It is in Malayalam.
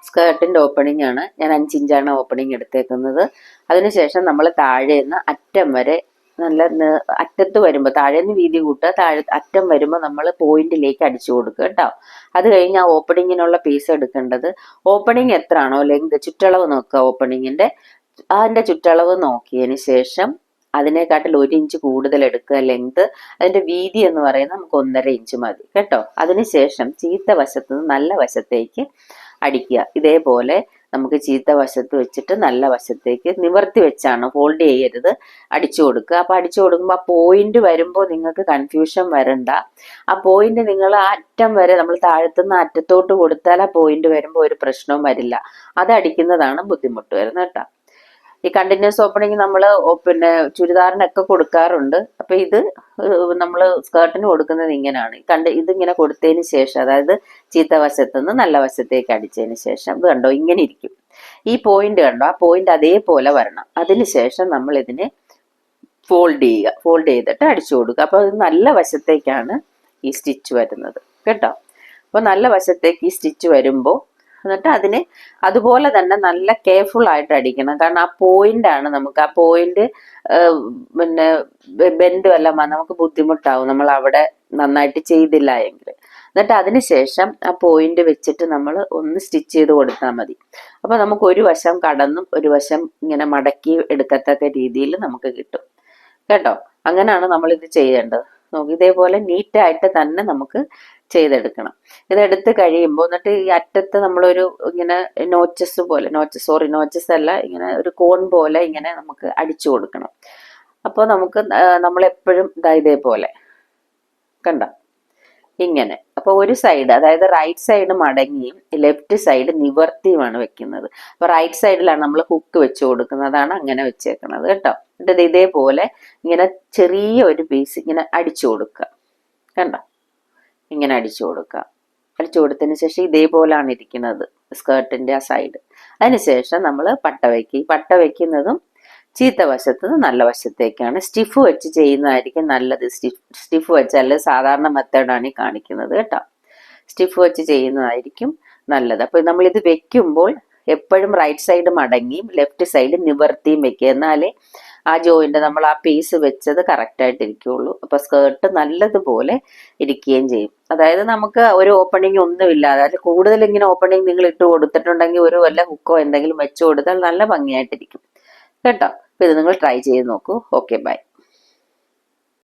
സ്കേർട്ടിൻ്റെ ഓപ്പണിംഗ് ആണ്. ഞാൻ 5 ഇഞ്ചാണ് ഓപ്പണിംഗ് എടുത്തേക്കുന്നത്. അതിനുശേഷം നമ്മൾ താഴെ നിന്ന് അറ്റം വരെ നല്ല അറ്റത്ത് വരുമ്പോൾ താഴേന്ന് വീതി കൂട്ടുക, അറ്റം വരുമ്പോൾ നമ്മൾ പോയിന്റിലേക്ക് അടിച്ചു കൊടുക്കുക കേട്ടോ. അത് കഴിഞ്ഞ് ആ ഓപ്പണിങ്ങിനുള്ള പീസ് എടുക്കേണ്ടത് ഓപ്പണിംഗ് എത്രയാണോ ലെങ്ത് ചുറ്റളവ് നോക്കുക. ഓപ്പണിങ്ങിൻ്റെ അതിൻ്റെ ചുറ്റളവ് നോക്കിയതിന് ശേഷം അതിനെക്കാട്ടിൽ 1 ഇഞ്ച് കൂടുതൽ എടുക്കുക ലെങ്ത്. അതിൻ്റെ വീതി എന്ന് പറയുന്നത് നമുക്ക് 1.5 ഇഞ്ച് മതി കേട്ടോ. അതിനുശേഷം ചീത്ത വശത്ത് നിന്ന് നല്ല വശത്തേക്ക് അടിക്കുക. ഇതേപോലെ നമുക്ക് ചീത്ത വശത്ത് വെച്ചിട്ട് നല്ല വശത്തേക്ക് നിവർത്തി വെച്ചാണ്, ഫോൾഡ് ചെയ്യരുത്, അടിച്ചു കൊടുക്കുക. അപ്പോൾ അടിച്ചു കൊടുക്കുമ്പോൾ ആ പോയിന്റ് വരുമ്പോൾ നിങ്ങൾക്ക് കൺഫ്യൂഷൻ വരണ്ട. ആ പോയിന്റ് നിങ്ങൾ ആ അറ്റം വരെ നമ്മൾ താഴത്തുനിന്ന് അറ്റത്തോട്ട് കൊടുത്താൽ ആ പോയിന്റ് വരുമ്പോൾ ഒരു പ്രശ്നവും വരില്ല. അത് അടിക്കുന്നതാണ് ബുദ്ധിമുട്ട് വരുന്നത് കേട്ടോ. ഈ കണ്ടിന്യൂസ് ഓപ്പണിങ് നമ്മൾ പിന്നെ ചുരിദാറിനൊക്കെ കൊടുക്കാറുണ്ട്. അപ്പൊ ഇത് നമ്മൾ സ്കേർട്ടിന് കൊടുക്കുന്നത് ഇങ്ങനെയാണ്. ഇതിങ്ങനെ കൊടുത്തതിന് ശേഷം, അതായത് ചീത്ത വശത്ത് നിന്ന് നല്ല വശത്തേക്ക് അടിച്ചതിന് ശേഷം ഇത് കണ്ടോ ഇങ്ങനെ ഇരിക്കും. ഈ പോയിന്റ് കണ്ടോ, ആ പോയിന്റ് അതേപോലെ വരണം. അതിനുശേഷം നമ്മൾ ഇതിനെ ഫോൾഡ് ചെയ്യുക, ഫോൾഡ് ചെയ്തിട്ട് അടിച്ചു കൊടുക്കുക. അപ്പോൾ ഇത് നല്ല വശത്തേക്കാണ് ഈ സ്റ്റിച്ച് വരുന്നത് കേട്ടോ. അപ്പോൾ നല്ല വശത്തേക്ക് ഈ സ്റ്റിച്ച് വരുമ്പോൾ എന്നിട്ട് അതിന് അതുപോലെ തന്നെ നല്ല കെയർഫുൾ ആയിട്ട് അടിക്കണം. കാരണം ആ പോയിന്റാണ് നമുക്ക്, ആ പോയിന്റ് പിന്നെ ബെൻഡും എല്ലാം നമുക്ക് ബുദ്ധിമുട്ടാവും നമ്മൾ അവിടെ നന്നായിട്ട് ചെയ്തില്ല എങ്കിൽ. എന്നിട്ട് അതിനുശേഷം ആ പോയിന്റ് വെച്ചിട്ട് നമ്മൾ ഒന്ന് സ്റ്റിച്ച് ചെയ്ത് കൊടുത്താൽ മതി. അപ്പോൾ നമുക്ക് ഒരു വശം കടന്നും ഒരു വശം ഇങ്ങനെ മടക്കി എടുക്കത്തക്ക രീതിയിൽ നമുക്ക് കിട്ടും കേട്ടോ. അങ്ങനെയാണ് നമ്മളിത് ചെയ്യേണ്ടത്. നോക്കി ഇതേപോലെ നീറ്റായിട്ട് തന്നെ നമുക്ക് ചെയ്തെടുക്കണം. ഇതെടുത്ത് കഴിയുമ്പോൾ എന്നിട്ട് ഈ അറ്റത്ത് നമ്മളൊരു ഇങ്ങനെ നോച്ചസ് അല്ല, ഇങ്ങനെ ഒരു കോൺ പോലെ ഇങ്ങനെ നമുക്ക് അടിച്ചു കൊടുക്കണം. അപ്പോൾ നമുക്ക് നമ്മളെപ്പോഴും ഇതേപോലെ കണ്ട ഇങ്ങനെ. അപ്പോൾ ഒരു സൈഡ്, അതായത് റൈറ്റ് സൈഡ് മടങ്ങിയും ലെഫ്റ്റ് സൈഡ് നിവർത്തിയുമാണ് വെക്കുന്നത്. അപ്പോൾ റൈറ്റ് സൈഡിലാണ് നമ്മൾ ഹുക്ക് വെച്ച് കൊടുക്കുന്നതാണ് അങ്ങനെ വെച്ചേക്കുന്നത് കേട്ടോ. എന്നിട്ട് ഇതേപോലെ ഇങ്ങനെ ചെറിയ ഒരു പീസ് ഇങ്ങനെ അടിച്ചു കൊടുക്കുക കണ്ടോ. ഇങ്ങനെ അടിച്ചു കൊടുക്കുക. അടിച്ചു കൊടുത്തതിന് ശേഷം ഇതേപോലെയാണ് ഇരിക്കുന്നത് സ്കേർട്ടിൻ്റെ ആ സൈഡ്. അതിനുശേഷം നമ്മൾ പട്ട വയ്ക്കുക. ഈ പട്ട വയ്ക്കുന്നതും ചീത്ത വശത്ത് നിന്ന് നല്ല വശത്തേക്കാണ്. സ്റ്റിഫ് വെച്ച് ചെയ്യുന്നതായിരിക്കും നല്ലത്. സ്റ്റിഫ് വെച്ചല്ല, സാധാരണ മെത്തേഡാണ് ഈ കാണിക്കുന്നത് കേട്ടോ. സ്റ്റിഫ് വെച്ച് ചെയ്യുന്നതായിരിക്കും നല്ലത്. അപ്പോൾ നമ്മളിത് വെക്കുമ്പോൾ എപ്പോഴും റൈറ്റ് സൈഡ് മടങ്ങിയും ലെഫ്റ്റ് സൈഡ് നിവർത്തിയും വെക്കുക. എന്നാലേ ആ ജോയിന്റ് നമ്മൾ ആ പീസ് വെച്ചത് കറക്റ്റായിട്ട് ഇരിക്കുകയുള്ളൂ. അപ്പോൾ സ്കേർട്ട് നല്ലതുപോലെ ഇരിക്കുകയും ചെയ്യും. അതായത് നമുക്ക് ഒരു ഓപ്പണിംഗ് ഒന്നുമില്ല, അതായത് കൂടുതൽ ഇങ്ങനെ ഓപ്പണിംഗ് നിങ്ങൾ ഇട്ട് കൊടുത്തിട്ടുണ്ടെങ്കിൽ ഒരു വല്ല ഹുക്കോ എന്തെങ്കിലും വെച്ച് കൊടുത്താൽ നല്ല ഭംഗിയായിട്ടിരിക്കും കേട്ടോ. അപ്പോൾ ഇത് നിങ്ങൾ ട്രൈ ചെയ്ത് നോക്കൂ. Okay, by.